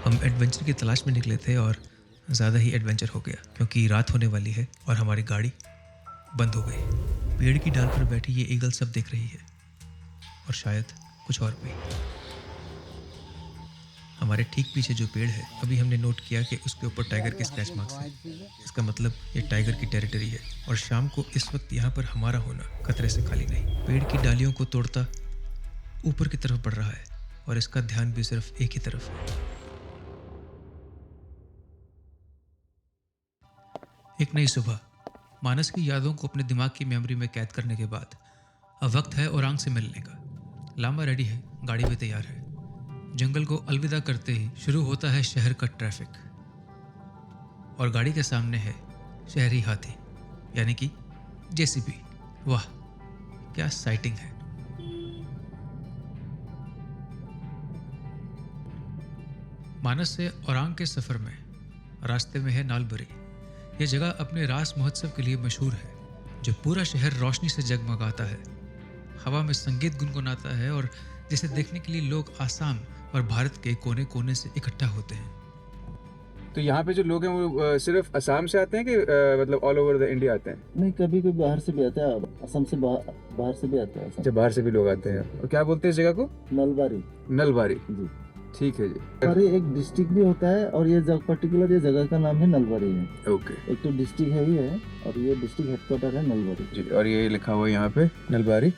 हम एडवेंचर की तलाश में निकले थे और ज़्यादा ही एडवेंचर हो गया क्योंकि रात होने वाली है और हमारी गाड़ी बंद हो गई। पेड़ की डाल पर बैठी ये ईगल सब देख रही है और शायद कुछ और भी। हमारे ठीक पीछे जो पेड़ है, अभी हमने नोट किया कि उसके ऊपर टाइगर के स्क्रैच मार्क्स हैं। इसका मतलब ये टाइगर की टेरिटरी है और शाम को इस वक्त यहाँ पर हमारा होना खतरे से खाली नहीं। पेड़ की डालियों को तोड़ता ऊपर की तरफ बढ़ रहा है और इसका ध्यान भी सिर्फ एक ही तरफ है। एक नई सुबह मानस की यादों को अपने दिमाग की मेमोरी में कैद करने के बाद अब वक्त है औरांग से मिलने का। लामा रेडी है, गाड़ी भी तैयार है। जंगल को अलविदा करते ही शुरू होता है शहर का ट्रैफिक और गाड़ी के सामने है शहरी हाथी यानी कि जेसीबी। वाह क्या साइटिंग है। मानस से औरांग के सफर में रास्ते में है नालबरी। यह जगह अपने रास महोत्सव के लिए मशहूर है जो पूरा शहर रोशनी से जगमगाता है, हवा में संगीत गुनगुनाता है और जिसे देखने के लिए लोग आसाम और भारत के कोने कोने से इकट्ठा होते हैं। तो यहाँ पे जो लोग हैं वो सिर्फ असम से आते हैं कि मतलब ऑल ओवर द इंडिया आते हैं? नहीं, कभी कभी बाहर से भी आता है, असम से बाहर से भी आता है। अच्छा, बाहर से भी लोग आते हैं। और क्या बोलते हैं इस जगह को? नलबारी। नलबारी जी ठीक है जी। नलबारी एक डिस्ट्रिक्ट भी होता है और ये पर्टिकुलर ये जगह का नाम है नलबारी है। ओके। एक तो डिस्ट्रिक्ट है ही है और ये डिस्ट्रिक्ट हेडक्वार्टर है नलबारी जी। और ये लिखा हुआ है यहाँ पे नलबारी।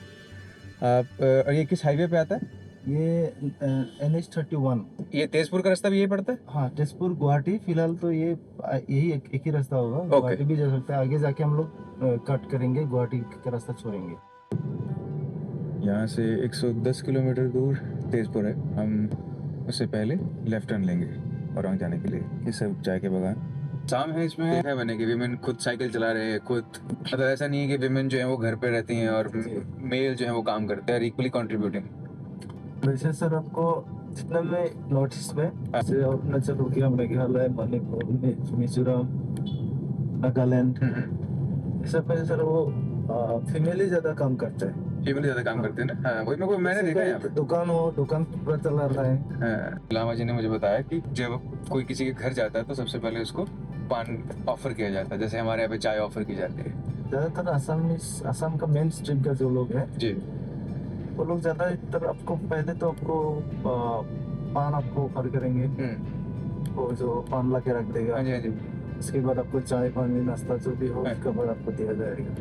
आप और ये किस हाईवे पे आता है? ये NH31। ये तेजपुर का रास्ता भी यही पड़ता है? हाँ, तेजपुर गुवाहाटी फिलहाल तो ये यही एक ही रास्ता होगा। गुवाहाटी भी जा सकता है, आगे जाके हम लोग कट करेंगे, गुवाहाटी का रास्ता छोड़ेंगे। यहाँ से 110 किलोमीटर दूर तेजपुर है। हम उससे पहले लेफ्ट टर्न लेंगे औरंग जाने के लिए। ये सब चाय के बागान शाम है। इसमें देखा है मैंने कि विमेन खुद साइकिल चला रहे हैं खुद। मतलब ऐसा नहीं है कि विमेन जो है वो घर पे रहती हैं और मेल जो है वो काम करते हैं, इक्वली कंट्रीब्यूटिंग। वैसे सर आपको जितना मैं नॉटिस में जैसे अरुणाचल हो गया, मेघालय, मणिपुर, मिजोरम, नागालैंड, ये सब में सर वो फीमेल ही ज्यादा काम करते हैं। फीमेल ज्यादा काम करते हैं ना? हाँ, वही मैंने देखा है यहाँ पे। दुकान पूरा चला रहा है। हाँ, लामा जी ने मुझे बताया कि जब कोई किसी के घर जाता है तो सबसे पहले उसको पान ऑफर किया जाता है, जैसे हमारे यहाँ पे चाय ऑफर की जाती है। ज्यादातर असम का मेन स्ट्रीम का जो लोग हैं जी, वो लोग ज्यादातर आपको पहले तो आपको पान आपको ऑफर करेंगे। वो जो पान ला के रख देगा। हाँ जी, हाँ जी। उसके बाद आपको चाय पानी नाश्ता जो भी हो उसके बाद आपको दिया जाएगा।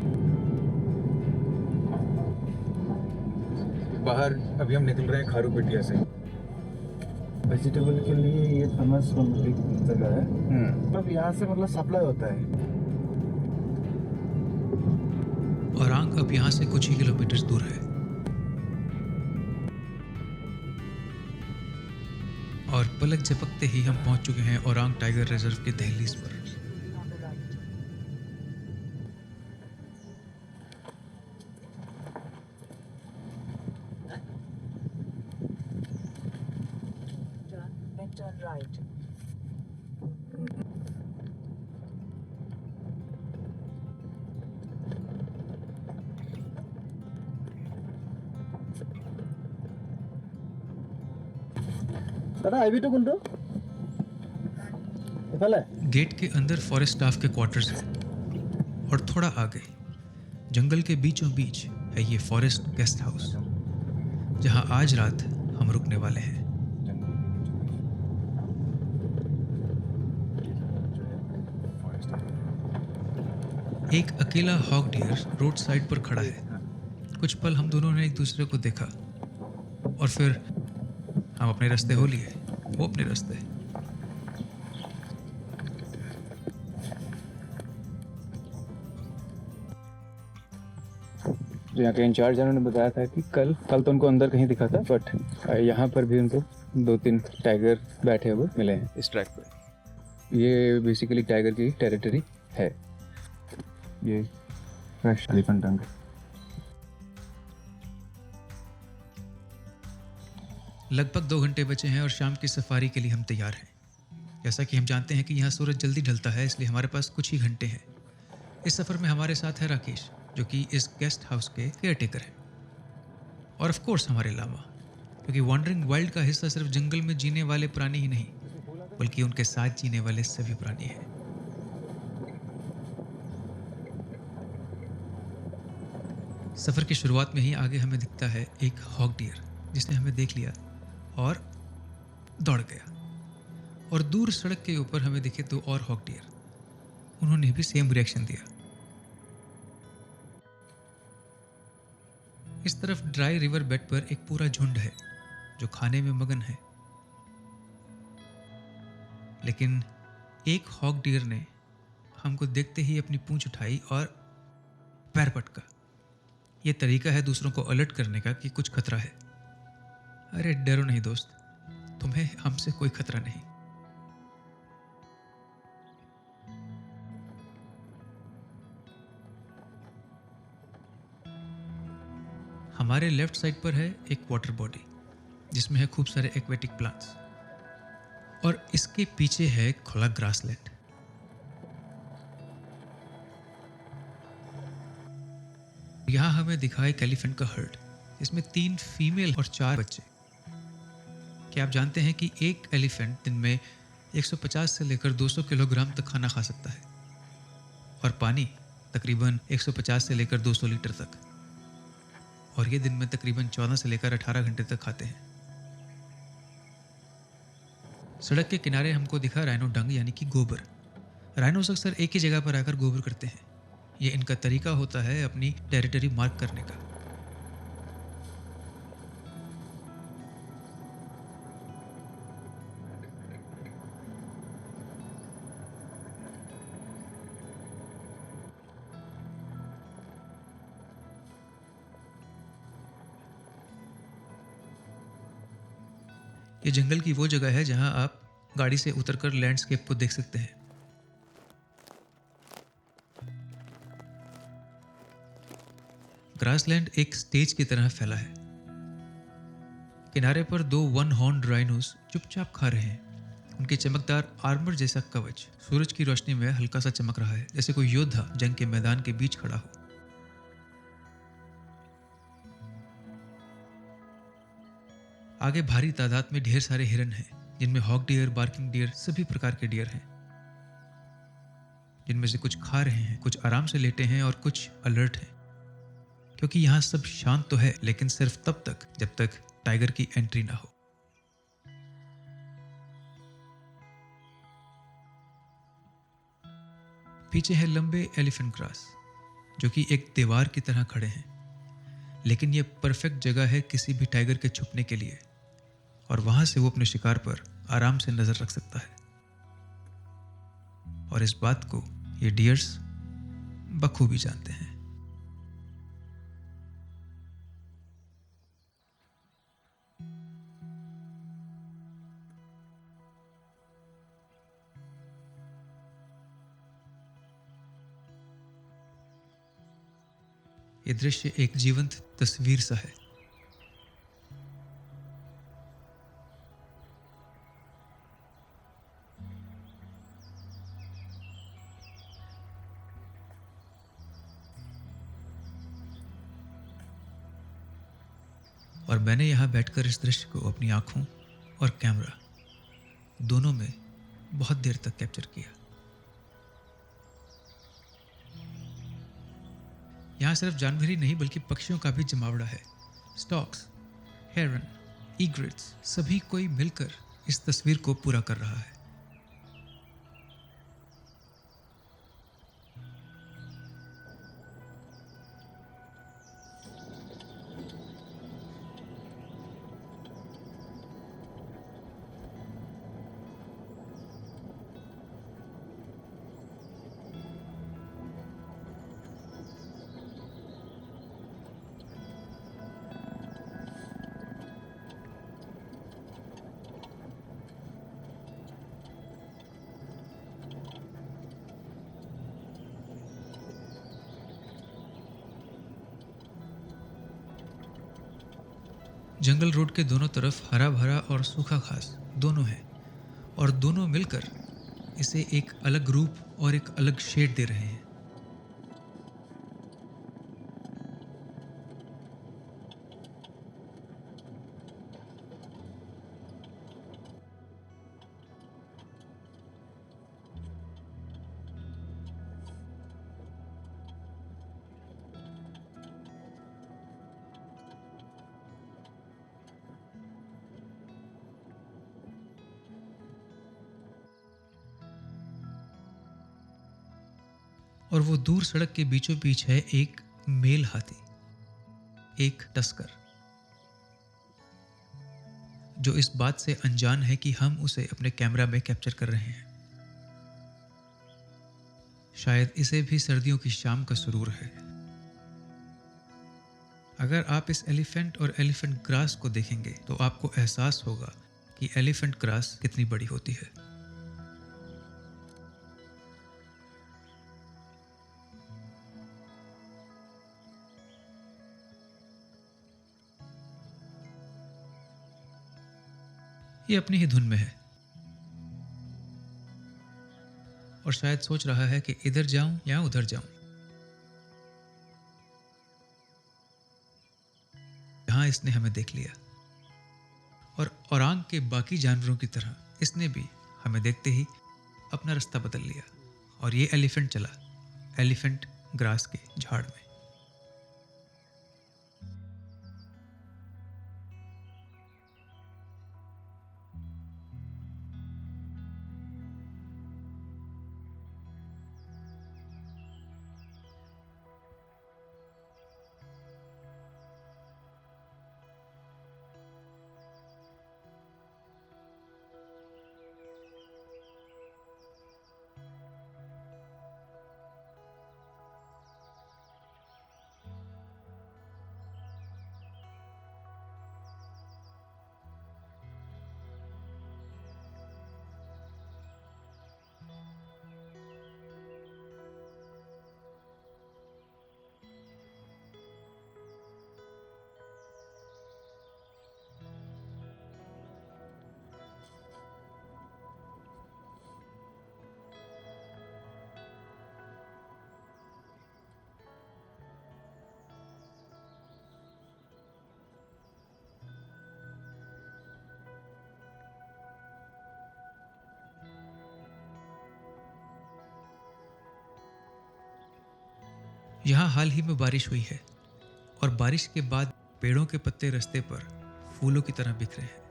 बाहर अभी हम निकल रहे हैं खारू पेटिया से। वेजिटेबल के लिए ये फेमस जगह है। मतलब यहाँ से मतलब सप्लाई होता है। औरांग अब यहाँ से कुछ ही किलोमीटर दूर है और पलक झपकते ही हम पहुंच चुके हैं औरांग टाइगर रिजर्व के दहलीज पर। Turn right. दादा आई भी तो कुंडो गेट के अंदर फॉरेस्ट स्टाफ के क्वार्टर्स हैं और थोड़ा आगे जंगल के बीचों बीच है ये फॉरेस्ट गेस्ट हाउस जहां आज रात हम रुकने वाले हैं। एक अकेला हॉग डियर रोड साइड पर खड़ा है। कुछ पल हम दोनों ने एक दूसरे को देखा और फिर हम अपने रास्ते हो लिए, वो अपने रास्ते। जो यहाँ के इंचार्ज ने बताया था कि कल तो उनको अंदर कहीं दिखा था, बट यहाँ पर भी उनको 2-3 टाइगर बैठे हुए मिले हैं इस ट्रैक पे। ये बेसिकली टाइगर की टेरिटरी है। ये फ्रेश एलिफेंट टंग। लगभग 2 घंटे बचे हैं और शाम की सफारी के लिए हम तैयार हैं। जैसा कि हम जानते हैं कि यहाँ सूरज जल्दी ढलता है, इसलिए हमारे पास कुछ ही घंटे हैं। इस सफ़र में हमारे साथ है राकेश जो कि इस गेस्ट हाउस के केयरटेकर हैं और ऑफ कोर्स हमारे लामा, क्योंकि वॉन्डरिंग वाइल्ड का हिस्सा सिर्फ जंगल में जीने वाले प्राणी ही नहीं बल्कि उनके साथ जीने वाले सभी प्राणी हैं। सफ़र की शुरुआत में ही आगे हमें दिखता है एक हॉक डियर, जिसने हमें देख लिया और दौड़ गया। और दूर सड़क के ऊपर हमें दिखे 2 और हॉक डियर, उन्होंने भी सेम रिएक्शन दिया। इस तरफ ड्राई रिवर बेड पर एक पूरा झुंड है जो खाने में मगन है, लेकिन एक हॉक डियर ने हमको देखते ही अपनी पूंछ उठाई और पैर पटका। यह तरीका है दूसरों को अलर्ट करने का कि कुछ खतरा है। अरे डरो नहीं दोस्त, तुम्हें हमसे कोई खतरा नहीं। हमारे लेफ्ट साइड पर है एक वाटर बॉडी जिसमें है खूब सारे एक्वेटिक प्लांट्स, और इसके पीछे है खुला ग्रासलैंड। यहाँ हमें दिखा एक एलिफेंट का हर्ड, इसमें 3 फीमेल और 4 बच्चे। क्या आप जानते हैं कि एक एलिफेंट दिन में 150 से लेकर 200 किलोग्राम तक खाना खा सकता है, और पानी तकरीबन 150 से लेकर 200 लीटर तक, और ये दिन में तकरीबन 14 से लेकर 18 घंटे तक खाते हैं। सड़क के किनारे हमको दिखा राइनो डंग, यानी कि गोबर। राइनोस अक्सर एक ही जगह पर आकर गोबर करते हैं। ये इनका तरीका होता है अपनी टेरिटरी मार्क करने का। ये जंगल की वो जगह है जहां आप गाड़ी से उतरकर लैंडस्केप को देख सकते हैं। ग्रासलैंड एक स्टेज की तरह फैला है। किनारे पर 2 वन हॉर्न राइनोस चुपचाप खा रहे हैं। उनके चमकदार आर्मर जैसा कवच सूरज की रोशनी में हल्का सा चमक रहा है, जैसे कोई योद्धा जंग के मैदान के बीच खड़ा हो। आगे भारी तादाद में ढेर सारे हिरन हैं, जिनमें हॉक डियर, बार्किंग डियर, सभी प्रकार के डियर हैं, जिनमें से कुछ खा रहे हैं, कुछ आराम से लेटे हैं और कुछ अलर्ट हैं। क्योंकि यहाँ सब शांत तो है, लेकिन सिर्फ तब तक जब तक टाइगर की एंट्री ना हो। पीछे है लंबे एलिफेंट ग्रास, जो कि एक दीवार की तरह खड़े हैं, लेकिन यह परफेक्ट जगह है किसी भी टाइगर के छुपने के लिए, और वहां से वो अपने शिकार पर आराम से नजर रख सकता है। और इस बात को ये डियर्स बखूबी जानते हैं। ये दृश्य एक जीवंत तस्वीर सा है। और मैंने यहाँ बैठकर इस दृश्य को अपनी आंखों और कैमरा दोनों में बहुत देर तक कैप्चर किया। यहाँ सिर्फ जानवर ही नहीं बल्कि पक्षियों का भी जमावड़ा है। स्टॉक्स, हेरन, ईग्रेट्स, सभी कोई मिलकर इस तस्वीर को पूरा कर रहा है। जंगल रोड के दोनों तरफ हरा भरा और सूखा घास दोनों है, और दोनों मिलकर इसे एक अलग रूप और एक अलग शेड दे रहे हैं। और वो दूर सड़क के बीचों बीच है एक मेल हाथी, एक टस्कर, जो इस बात से अनजान है कि हम उसे अपने कैमरा में कैप्चर कर रहे हैं। शायद इसे भी सर्दियों की शाम का सुरूर है। अगर आप इस एलिफेंट और एलिफेंट ग्रास को देखेंगे तो आपको एहसास होगा कि एलिफेंट ग्रास कितनी बड़ी होती है। ये अपनी ही धुन में है और शायद सोच रहा है कि इधर जाऊं या उधर जाऊं। यहां इसने हमें देख लिया और ओरांग के बाकी जानवरों की तरह इसने भी हमें देखते ही अपना रास्ता बदल लिया और ये एलिफेंट चला एलिफेंट ग्रास के झाड़ में। यहाँ हाल ही में बारिश हुई है और बारिश के बाद पेड़ों के पत्ते रास्ते पर फूलों की तरह बिखरे हैं।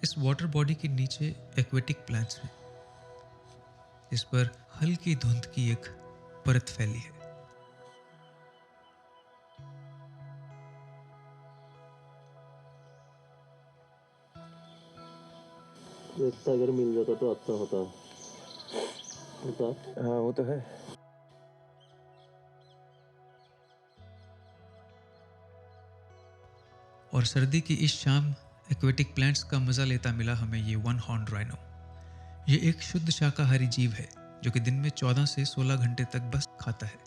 इस वाटर बॉडी के नीचे एक्वेटिक प्लांट्स हैं, इस पर हल्की धुंध की एक परत फैली है। एक टाइगर मिल जाता तो अच्छा होता होता। हाँ वो तो है। और सर्दी की इस शाम एक्वेटिक प्लांट्स का मजा लेता मिला हमें ये वन हॉर्न राइनो। ये एक शुद्ध शाकाहारी जीव है जो कि दिन में 14 से 16 घंटे तक बस खाता है।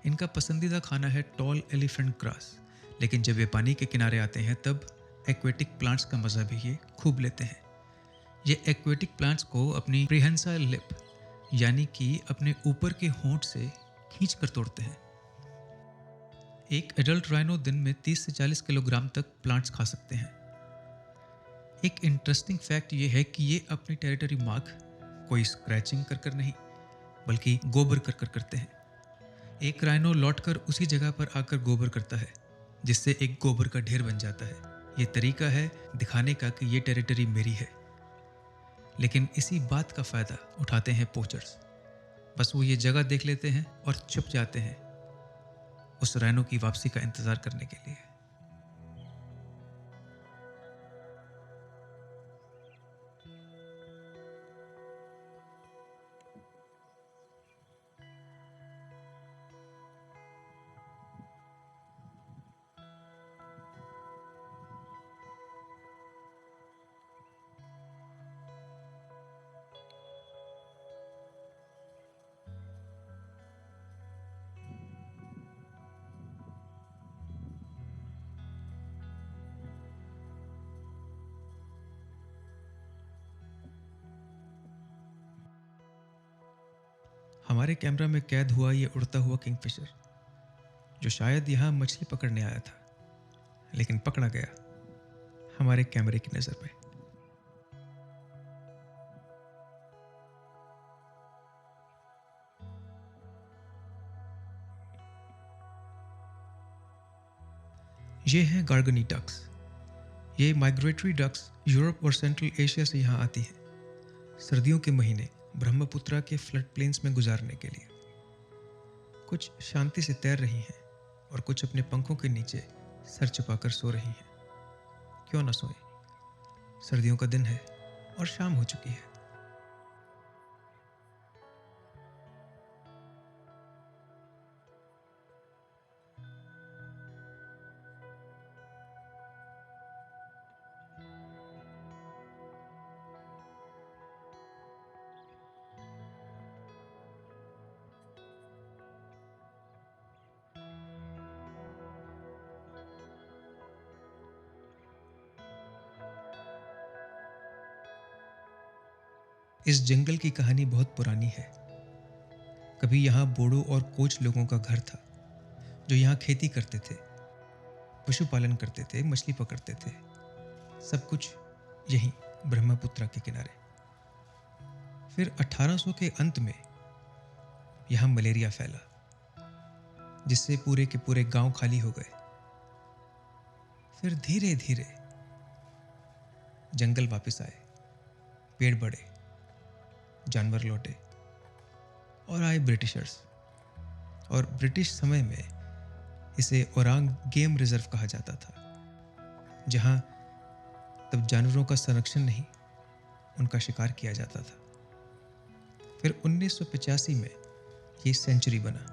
इनका पसंदीदा खाना है टॉल एलिफेंट ग्रास, लेकिन जब ये पानी के किनारे आते हैं तब एक्वेटिक प्लांट्स का मजा भी ये खूब लेते हैं। ये एक्वेटिक प्लांट्स को अपनी प्रीहेंसाइल लिप यानी कि अपने ऊपर के होंठ से खींच कर तोड़ते हैं। एक एडल्ट राइनो दिन में 30 से 40 किलोग्राम तक प्लांट्स खा सकते हैं। एक इंटरेस्टिंग फैक्ट ये है कि ये अपनी टेरिटरी मार्क कोई स्क्रैचिंग कर कर नहीं बल्कि गोबर कर कर करते हैं। एक राइनो लौटकर उसी जगह पर आकर गोबर करता है जिससे एक गोबर का ढेर बन जाता है। ये तरीका है दिखाने का कि ये टेरिटरी मेरी है। लेकिन इसी बात का फायदा उठाते हैं पोचर्स। बस वो ये जगह देख लेते हैं और छुप जाते हैं उस राइनो की वापसी का इंतजार करने के लिए। हमारे कैमरा में कैद हुआ ये उड़ता हुआ किंगफिशर, जो शायद यहाँ मछली पकड़ने आया था लेकिन पकड़ा गया हमारे कैमरे की नज़र में। ये हैं गार्गनी डक्स। ये माइग्रेटरी डक्स यूरोप और सेंट्रल एशिया से यहाँ आती हैं सर्दियों के महीने ब्रह्मपुत्रा के फ्लड प्लेन्स में गुजारने के लिए। कुछ शांति से तैर रही हैं और कुछ अपने पंखों के नीचे सर छुपाकर सो रही हैं। क्यों ना सोएं? सर्दियों का दिन है और शाम हो चुकी है। इस जंगल की कहानी बहुत पुरानी है। कभी यहाँ बोडो और कोच लोगों का घर था जो यहाँ खेती करते थे, पशुपालन करते थे, मछली पकड़ते थे। सब कुछ यहीं ब्रह्मपुत्रा के किनारे। फिर 1800 के अंत में यहाँ मलेरिया फैला, जिससे पूरे के पूरे गांव खाली हो गए। फिर धीरे धीरे जंगल वापस आए, पेड़ बढ़े, जानवर लौटे और आए ब्रिटिशर्स। और ब्रिटिश समय में इसे ओरांग गेम रिजर्व कहा जाता था, जहां तब जानवरों का संरक्षण नहीं, उनका शिकार किया जाता था। फिर 1985 में ये सेंचुरी बना।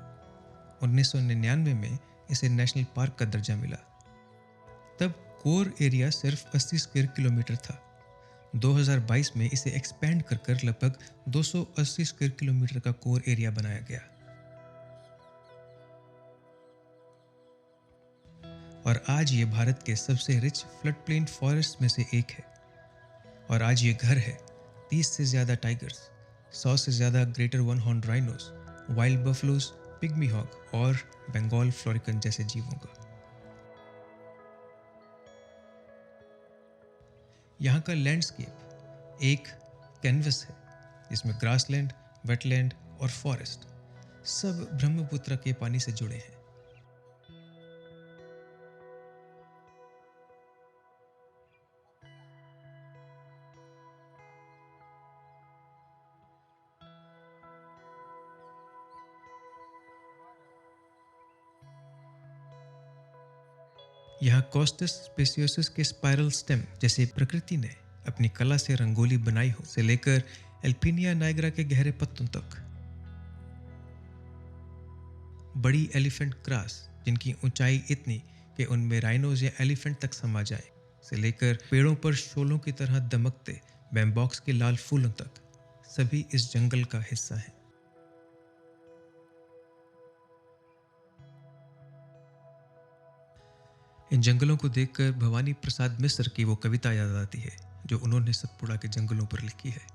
1999 में इसे नेशनल पार्क का दर्जा मिला। तब कोर एरिया सिर्फ 80 स्क्वायर किलोमीटर था। 2022 में इसे एक्सपेंड कर लगभग 280 स्क्वायर किलोमीटर का कोर एरिया बनाया गया। और आज ये भारत के सबसे रिच फ्लड प्लेन फॉरेस्ट में से एक है। और आज ये घर है 30 से ज़्यादा टाइगर्स, 100 से ज़्यादा greater one horn rhinos, wild buffaloes, pygmy hog और बंगाल फ्लोरिकन जैसे जीवों का। यहाँ का लैंडस्केप एक कैनवस है, जिसमें ग्रासलैंड, वेटलैंड और फॉरेस्ट सब ब्रह्मपुत्र के पानी से जुड़े हैं। यहाँ कॉस्टस स्पेसियोसिस के स्पाइरल स्टेम जैसे प्रकृति ने अपनी कला से रंगोली बनाई हो, से लेकर एल्पिनिया नाइग्रा के गहरे पत्तों तक। बड़ी एलिफेंट क्रास जिनकी ऊंचाई इतनी कि उनमें राइनोज या एलिफेंट तक समा जाए, से लेकर पेड़ों पर शोलों की तरह दमकते बैम्बॉक्स के लाल फूलों तक, सभी इस जंगल का हिस्सा हैं। इन जंगलों को देखकर भवानी प्रसाद मिश्र की वो कविता याद आती है जो उन्होंने सतपुड़ा के जंगलों पर लिखी है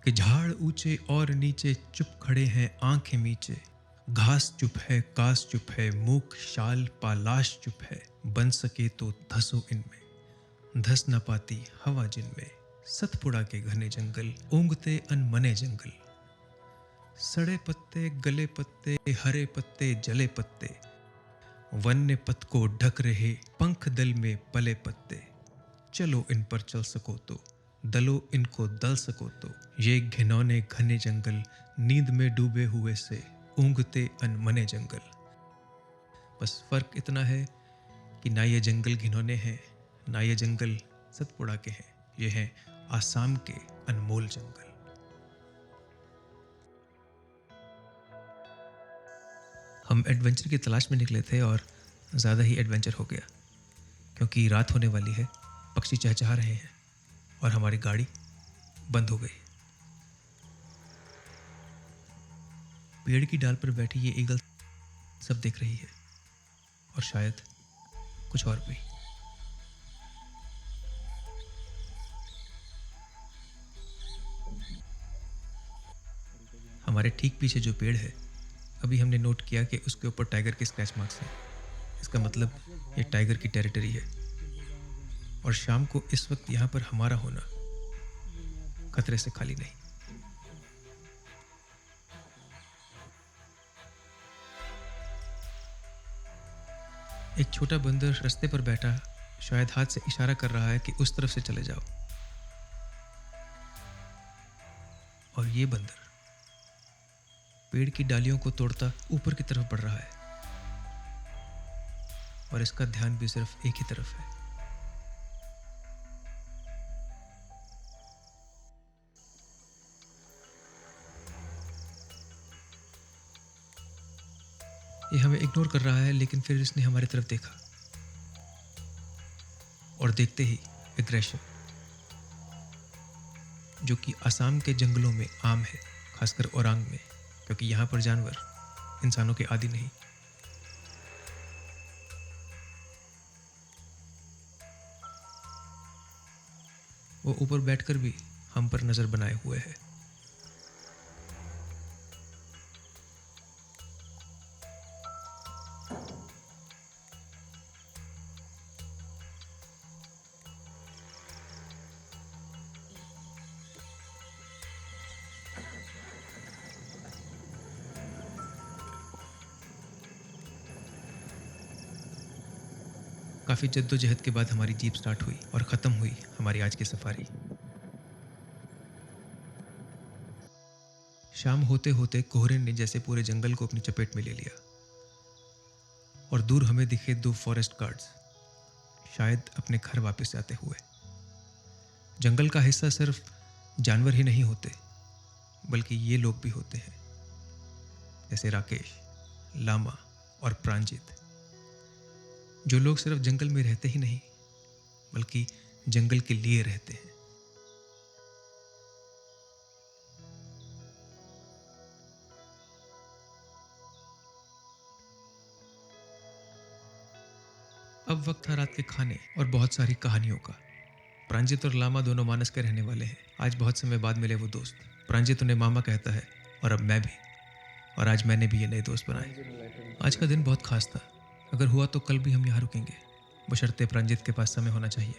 कि झाड़ ऊंचे और नीचे चुप खड़े हैं आंखें मीचे, घास चुप है, कास चुप है, मूक शाल पालाश चुप है, बन सके तो धसो इनमें, धस न पाती हवा जिनमें, सतपुड़ा के घने जंगल ऊंघते अनमने जंगल, सड़े पत्ते गले पत्ते हरे पत्ते जले पत्ते, वन्य पथ को ढक रहे पंख दल में पले पत्ते, चलो इन पर चल सको तो, दलो इनको दल सको तो, ये घिनौने घने जंगल नींद में डूबे हुए से ऊंघते अनमने जंगल। बस फर्क इतना है कि ना ये जंगल घिनौने हैं, ना ये जंगल सतपुड़ा के हैं, ये हैं आसाम के अनमोल जंगल। हम एडवेंचर की तलाश में निकले थे और ज़्यादा ही एडवेंचर हो गया, क्योंकि रात होने वाली है, पक्षी चहचहा रहे हैं और हमारी गाड़ी बंद हो गई। पेड़ की डाल पर बैठी ये ईगल सब देख रही है और शायद कुछ और भी। हमारे ठीक पीछे जो पेड़ है, अभी हमने नोट किया कि उसके ऊपर टाइगर के स्क्रैच मार्क्स हैं। इसका मतलब ये टाइगर की टेरिटरी है और शाम को इस वक्त यहाँ पर हमारा होना खतरे से खाली नहीं। एक छोटा बंदर रास्ते पर बैठा शायद हाथ से इशारा कर रहा है कि उस तरफ से चले जाओ। और ये बंदर पेड़ की डालियों को तोड़ता ऊपर की तरफ बढ़ रहा है और इसका ध्यान भी सिर्फ एक ही तरफ है। ये हमें इग्नोर कर रहा है, लेकिन फिर इसने हमारी तरफ देखा और देखते ही एग्रेशन, जो कि असम के जंगलों में आम है, खासकर ओरांग में, क्योंकि यहाँ पर जानवर इंसानों के आदी नहीं। वो ऊपर बैठकर भी हम पर नजर बनाए हुए है। काफ़ी जद्दोजहद के बाद हमारी जीप स्टार्ट हुई और ख़त्म हुई हमारी आज की सफारी। शाम होते होते कोहरे ने जैसे पूरे जंगल को अपनी चपेट में ले लिया और दूर हमें दिखे 2 फॉरेस्ट गार्ड्स, शायद अपने घर वापस जाते हुए। जंगल का हिस्सा सिर्फ जानवर ही नहीं होते, बल्कि ये लोग भी होते हैं, जैसे राकेश, लामा और प्रांजित, जो लोग सिर्फ जंगल में रहते ही नहीं, बल्कि जंगल के लिए रहते हैं। अब वक्त था रात के खाने और बहुत सारी कहानियों का। प्रांजित और लामा दोनों मानस के रहने वाले हैं। आज बहुत समय बाद मिले वो दोस्त। प्रांजित उन्हें मामा कहता है और अब मैं भी, और आज मैंने भी ये नए दोस्त बनाए। आज का दिन बहुत खास था। अगर हुआ तो कल भी हम यहाँ रुकेंगे, बशर्ते प्रांजित के पास समय होना चाहिए।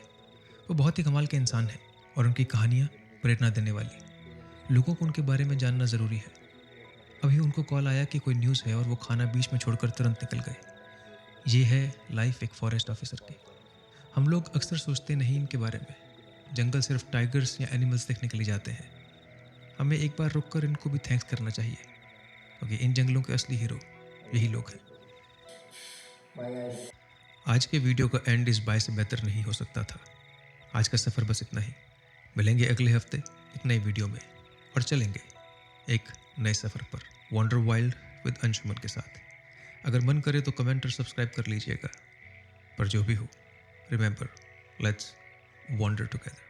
वो बहुत ही कमाल के इंसान हैं और उनकी कहानियाँ प्रेरणा देने वाली। लोगों को उनके बारे में जानना ज़रूरी है। अभी उनको कॉल आया कि कोई न्यूज़ है और वो खाना बीच में छोड़कर तुरंत निकल गए। ये है लाइफ एक फॉरेस्ट ऑफिसर की। हम लोग अक्सर सोचते नहीं इनके बारे में। जंगल सिर्फ टाइगर्स या एनिमल्स देखने के लिए जाते हैं। हमें एक बार रुककर इनको भी थैंक्स करना चाहिए, क्योंकि इन जंगलों के असली हीरो यही लोग हैं। आज के वीडियो का एंड इस बाय से बेहतर नहीं हो सकता था। आज का सफ़र बस इतना ही। मिलेंगे अगले हफ्ते एक नए वीडियो में और चलेंगे एक नए सफ़र पर, वंडर वाइल्ड विद अंशुमन के साथ। अगर मन करे तो कमेंट और सब्सक्राइब कर लीजिएगा। पर जो भी हो, रिमेंबर, लेट्स वंडर टुगेदर।